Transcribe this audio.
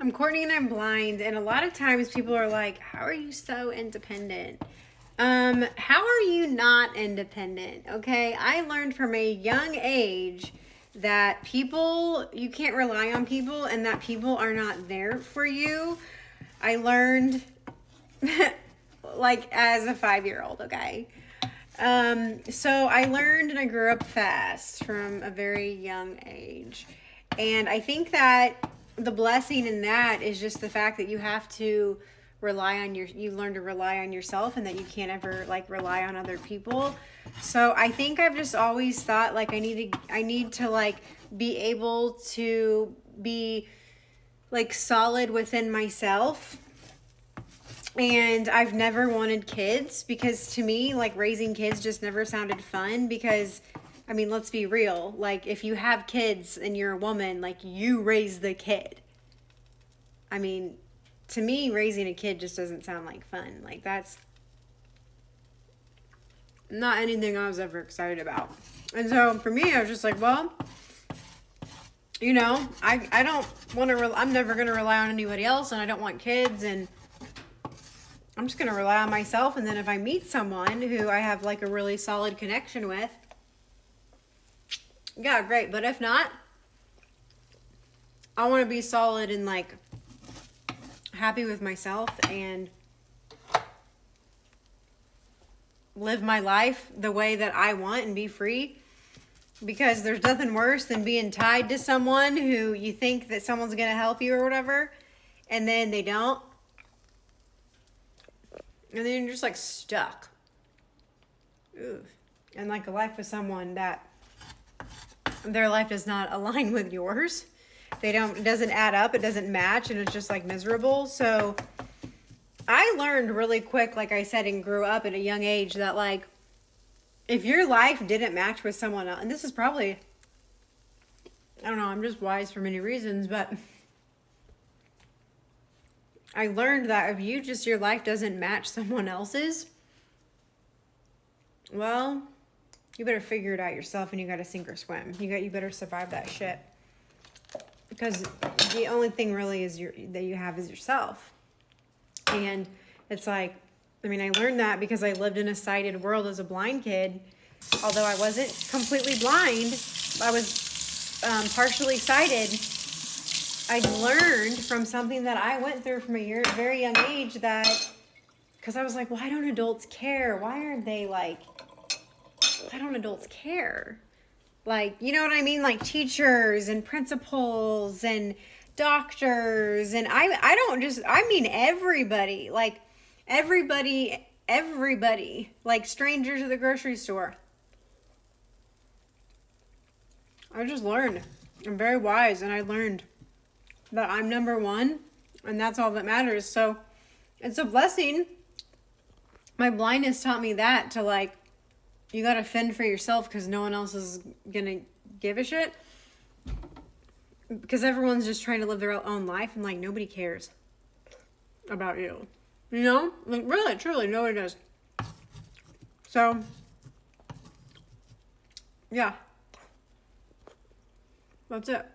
I'm Courtney and I'm blind, and a lot of times people are like, "How are you so independent?" How are you not independent? Okay, I learned from a young age that you can't rely on people and that people are not there for you. I learned like as a 5-year old, okay? So I learned and I grew up fast from a very young age. And I think that the blessing in that is just the fact that you have to you learn to rely on yourself and that you can't ever like rely on other people. So I think I've just always thought like I need to like be able to be like solid within myself. And I've never wanted kids because to me, like raising kids just never sounded fun because, I mean, let's be real. Like if you have kids and you're a woman, like you raise the kid. I mean, to me, raising a kid just doesn't sound like fun. Like that's not anything I was ever excited about. And so for me, I was just like, well, I don't want to, I'm never going to rely on anybody else and I don't want kids and I'm just going to rely on myself. And then if I meet someone who I have like a really solid connection with, yeah, great. But if not, I want to be solid and like happy with myself and live my life the way that I want and be free. Because there's nothing worse than being tied to someone who you think that someone's going to help you or whatever. And then they don't. And then you're just like stuck. Ooh. And like a life with someone that their life does not align with yours. It doesn't add up. It doesn't match. And it's just like miserable. So I learned really quick, like I said, and grew up at a young age that like, if your life didn't match with someone else, and this is probably, I don't know, I'm just wise for many reasons, but I learned that if your life doesn't match someone else's, well, you better figure it out yourself and you got to sink or swim. You better survive that shit. Because the only thing really that you have is yourself. And it's like, I mean, I learned that because I lived in a sighted world as a blind kid. Although I wasn't completely blind, I was partially sighted. I learned from something that I went through from a very young age that, because I was like, why don't adults care? Why don't adults care? Like, you know what I mean? Like teachers and principals and doctors. And I mean everybody. Like everybody, like strangers at the grocery store. I just learned. I'm very wise and I learned that I'm number one and that's all that matters. So it's a blessing. My blindness taught me that to like, you got to fend for yourself because no one else is going to give a shit. Because everyone's just trying to live their own life and like nobody cares about you. You know? Like really, truly, nobody does. So, yeah. That's it.